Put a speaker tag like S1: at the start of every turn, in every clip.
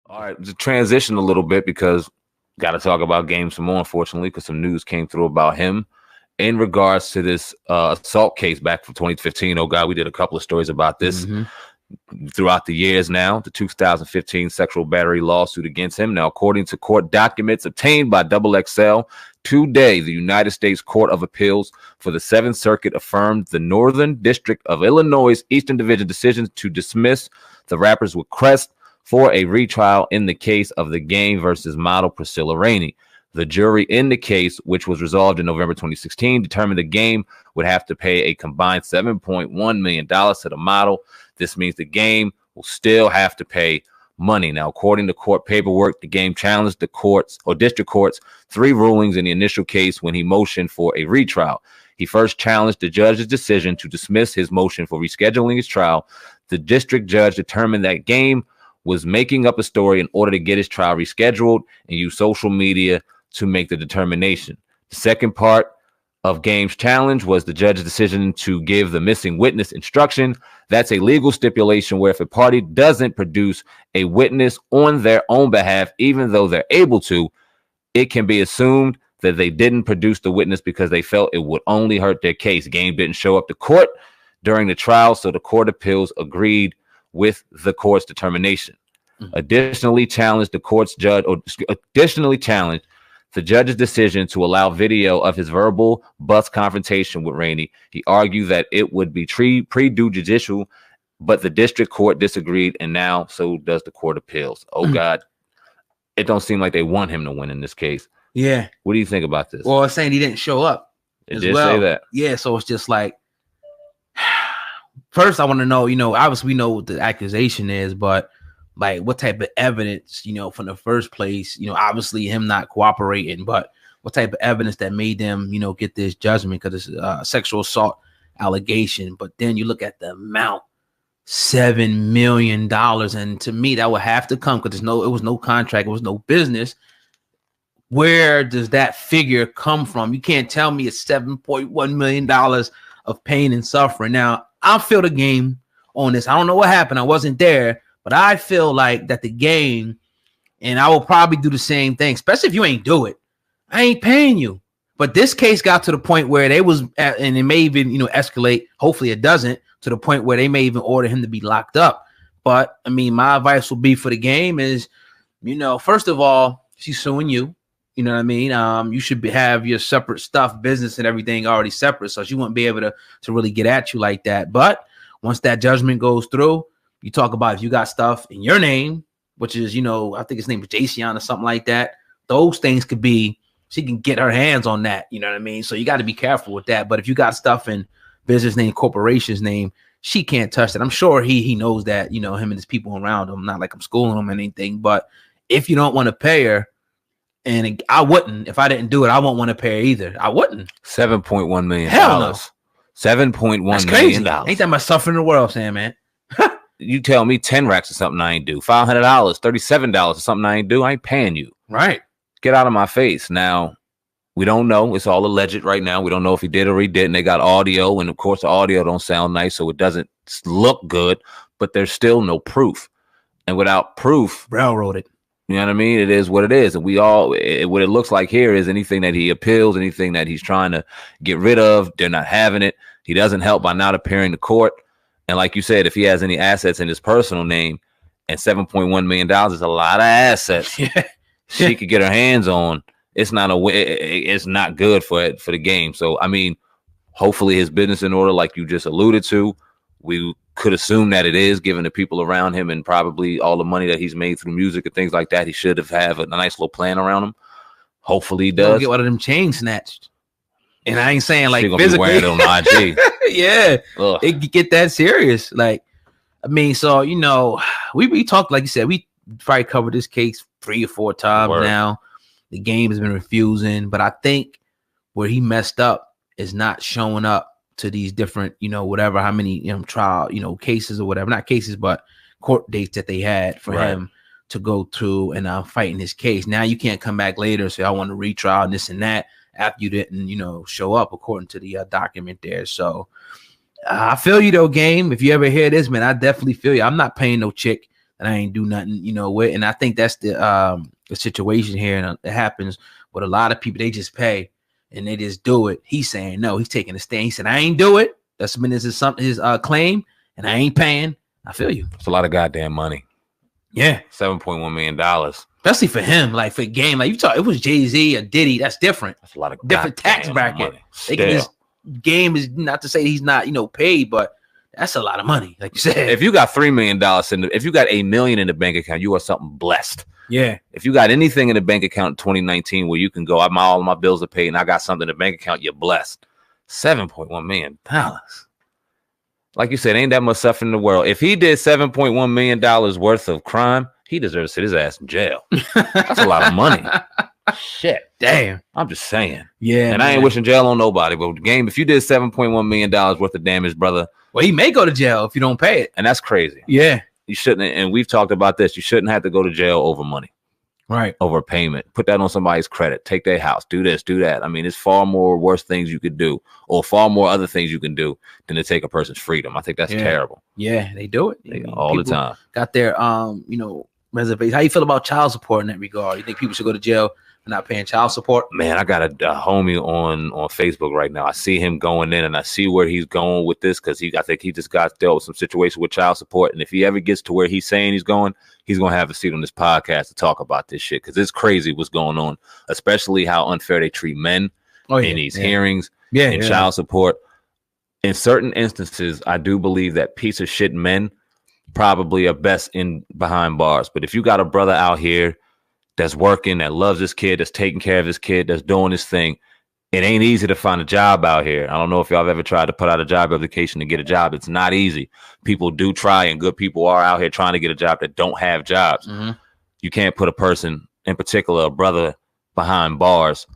S1: All right, to transition a little bit because got to talk about Game some more, unfortunately, because some news came through about him in regards to this assault case back from 2015. Oh, God, we did a couple of stories about this throughout the years now. The 2015 sexual battery lawsuit against him. Now, according to court documents obtained by XXL, today, the United States Court of Appeals for the Seventh Circuit affirmed the Northern District of Illinois' Eastern Division decision to dismiss the rapper's request for a retrial in the case of The Game versus model Priscilla Rainey. The jury in the case, which was resolved in November 2016, determined The Game would have to pay a combined $7.1 million to the model. This means The Game will still have to pay money. Now, according to court paperwork, The Game challenged the courts or district courts 3 rulings in the initial case when he motioned for a retrial. He first challenged the judge's decision to dismiss his motion for rescheduling his trial. The district judge determined that Game was making up a story in order to get his trial rescheduled and use social media to make the determination. The second part of Game's challenge was the judge's decision to give the missing witness instruction. That's a legal stipulation where if a party doesn't produce a witness on their own behalf, even though they're able to, it can be assumed that they didn't produce the witness because they felt it would only hurt their case. Game didn't show up to court during the trial, so the Court of Appeals agreed with the court's determination. Additionally challenged the judge's decision to allow video of his verbal bus confrontation with Rainey. He argued that it would be prejudicial, but the district court disagreed, and now so does the Court of Appeals. Oh, God. It don't seem like they want him to win in this case.
S2: Yeah.
S1: What do you think about this?
S2: Well, it's saying he didn't show up.
S1: It did say that.
S2: Yeah, so it's just like, first, I want to know, obviously we know what the accusation is, but like what type of evidence, from the first place, obviously him not cooperating, but what type of evidence that made them, get this judgment because it's a sexual assault allegation. But then you look at the amount, $7 million. And to me, that would have to come because it was no contract. It was no business. Where does that figure come from? You can't tell me it's $7.1 million of pain and suffering. Now, I feel the game on this. I don't know what happened. I wasn't there, but I feel like that The Game, and I will probably do the same thing, especially if you ain't do it. I ain't paying you. But this case got to the point where they was, and it may even, escalate. Hopefully it doesn't, to the point where they may even order him to be locked up. But I mean, my advice will be for The Game is, first of all, she's suing you. You know what I mean? You should have your separate stuff, business and everything already separate. So she wouldn't be able to really get at you like that. But once that judgment goes through, you talk about if you got stuff in your name, which is, I think his name is Jason or something like that. Those things could be, she can get her hands on that. You know what I mean? So you got to be careful with that. But if you got stuff in business name, corporation's name, she can't touch that. I'm sure he knows that, him and his people around him, not like I'm schooling him or anything. But if you don't want to pay her, and I wouldn't, if I didn't do it, I won't want to pay her either. I wouldn't.
S1: $7.1 million.
S2: Hell no.
S1: $7.1 million.
S2: Ain't that much suffering in the world, Sam, man?
S1: You tell me 10 racks or something I ain't do. $500, $37 or something I ain't do. I ain't paying you.
S2: Right.
S1: Get out of my face. Now, we don't know. It's all alleged right now. We don't know if he did or he didn't. They got audio, and of course the audio don't sound nice, so it doesn't look good, but there's still no proof. And without proof,
S2: railroaded.
S1: You know what I mean? It is what it is. And what it looks like here is anything that he appeals, anything that he's trying to get rid of, they're not having it. He doesn't help by not appearing to court. And like you said, if he has any assets in his personal name, and $7.1 million is a lot of assets she could get her hands on, it's not good for The Game. So, I mean, hopefully his business in order, like you just alluded to. We could assume that it is, given the people around him and probably all the money that he's made through music and things like that. He should have a nice little plan around him. Hopefully he does.
S2: Don't get one of them chains snatched. And I ain't saying like
S1: gonna physically. Be wearing it on IG.
S2: Yeah. Ugh. It get that serious. Like, I mean, so, we talked, like you said, we probably covered this case 3 or 4 times now. The Game has been refusing, but I think where he messed up is not showing up to these different, whatever, how many trial, cases or whatever, not cases, but court dates that they had for him to go through and fighting his case. Now you can't come back later and say, I want to retrial and this and that after you didn't, show up according to the document there. So I feel you though, Game. If you ever hear this, man, I definitely feel you. I'm not paying no chick and I ain't do nothing, you know, with. And I think that's the situation here, and it happens with a lot of people. They just pay and they just do it. He's saying no. He's taking a stand. He said, I ain't do it. That's been his claim, and I ain't paying. I feel you.
S1: It's a lot of goddamn money.
S2: Yeah,
S1: $7.1 million.
S2: Especially for him, like for game, like you talk, it was Jay-Z or Diddy. That's different.
S1: That's a lot of
S2: different tax bracket. This game is not to say he's not, you know, paid, but that's a lot of money, like you said.
S1: If you got $3 million if you got $1 million in the bank account, you are something blessed.
S2: Yeah.
S1: If you got anything in the bank account in 2019 where you can go, all my bills are paid and I got something in the bank account, you're blessed. $7.1 million. Like you said, ain't that much suffering in the world. If he did $7.1 million worth of crime, he deserves to sit his ass in jail. That's a lot of money. Shit.
S2: Damn.
S1: I'm just saying.
S2: Yeah.
S1: And I ain't wishing jail on nobody, but the game, if you did $7.1 million worth of damage, brother.
S2: Well, he may go to jail if you don't pay it.
S1: And that's crazy.
S2: Yeah.
S1: You shouldn't, and we've talked about this, you shouldn't have to go to jail over money.
S2: Right.
S1: Over payment. Put that on somebody's credit. Take their house. Do this, do that. I mean, it's far more worse things you could do, or far more other things you can do than to take a person's freedom. I think that's terrible.
S2: Yeah, they do it.
S1: All the time.
S2: Got their you know, reservations. How you feel about child support in that regard? You think people should go to jail for not paying child support?
S1: Man, I got a homie on Facebook right now. I see him going in, and I see where he's going with this, because I think he just got dealt with some situation with child support. And if he ever gets to where he's saying he's going to have a seat on this podcast to talk about this shit, because it's crazy what's going on, especially how unfair they treat men in these hearings and child support. In certain instances, I do believe that piece of shit men probably are best in behind bars. But if you got a brother out here that's working, that loves his kid, that's taking care of his kid, that's doing his thing, it ain't easy to find a job out here. I don't know if y'all have ever tried to put out a job application to get a job. It's not easy. People do try, and good people are out here trying to get a job that don't have jobs. You can't put a person, in particular a brother, behind bars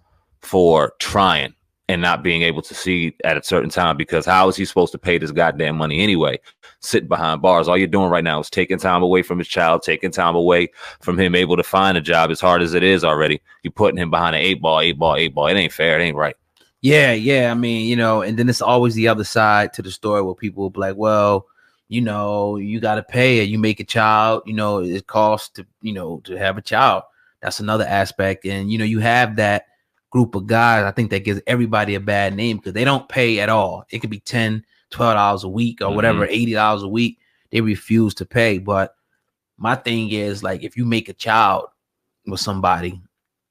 S1: for trying and not being able to see at a certain time, because how is he supposed to pay this goddamn money anyway? Sitting behind bars, all you're doing right now is taking time away from his child, taking time away from him able to find a job, as hard as it is already. You're putting him behind an 8 ball. It ain't fair. It ain't right.
S2: Yeah. I mean, you know, and then it's always the other side to the story where people will be like, well, you know, you got to pay it. You make a child, you know, it costs to, you know, to have a child. That's another aspect. And, you know, you have that group of guys, I think that gives everybody a bad name, because they don't pay at all. It could be $10, $12 a week or whatever, $80 a week. They refuse to pay. But my thing is, like, if you make a child with somebody,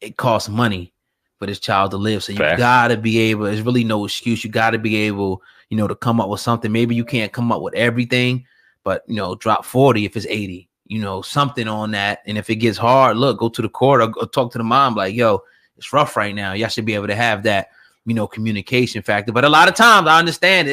S2: it costs money for this child to live. So you gotta be able, there's really no excuse. You gotta be able, you know, to come up with something. Maybe you can't come up with everything, but, you know, drop 40 if it's 80, you know, something on that. And if it gets hard, look, go to the court or talk to the mom, like, yo, it's rough right now. Y'all should be able to have that, you know, communication factor. But a lot of times I understand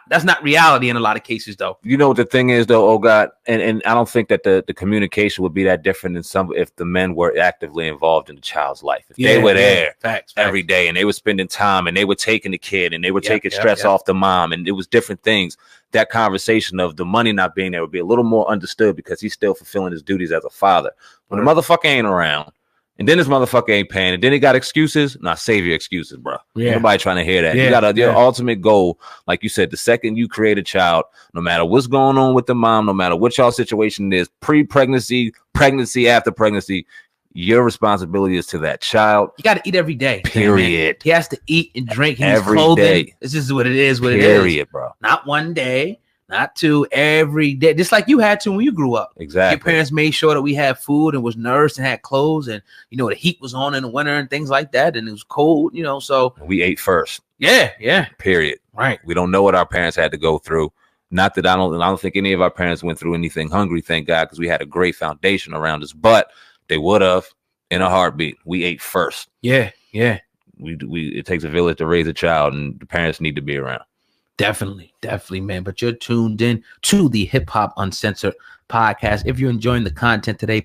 S2: that's not reality in a lot of cases, though.
S1: You know what the thing is, though, oh God, and I don't think that the communication would be that different than some if the men were actively involved in the child's life. If they were there every day, and they were spending time, and they were taking the kid, and they were taking stress off the mom, and it was different things. That conversation of the money not being there would be a little more understood, because he's still fulfilling his duties as a father. When the motherfucker ain't around, and then this motherfucker ain't paying, and then he got excuses. Nah, save your excuses, bro. Nobody trying to hear that. You got your ultimate goal, like you said, the second you create a child, no matter what's going on with the mom, no matter what y'all situation is, pre-pregnancy, pregnancy, after pregnancy, your responsibility is to that child.
S2: You got to eat every day.
S1: Period.
S2: He has to eat and drink. He
S1: every
S2: clothing.
S1: Day.
S2: This is what it is.
S1: Period, bro.
S2: Not one day. Not two, every day, just like you had to when you grew up.
S1: Exactly.
S2: Your parents made sure that we had food and was nourished and had clothes, and you know the heat was on in the winter and things like that, and it was cold, you know. So
S1: we ate first.
S2: Yeah.
S1: Period.
S2: Right.
S1: We don't know what our parents had to go through. Not that I don't think any of our parents went through anything hungry, thank God, because we had a great foundation around us. But they would have in a heartbeat. We ate first.
S2: Yeah.
S1: It takes a village to raise a child, and the parents need to be around.
S2: Definitely, man. But you're tuned in to the Hip Hop Uncensored podcast. If you're enjoying the content today,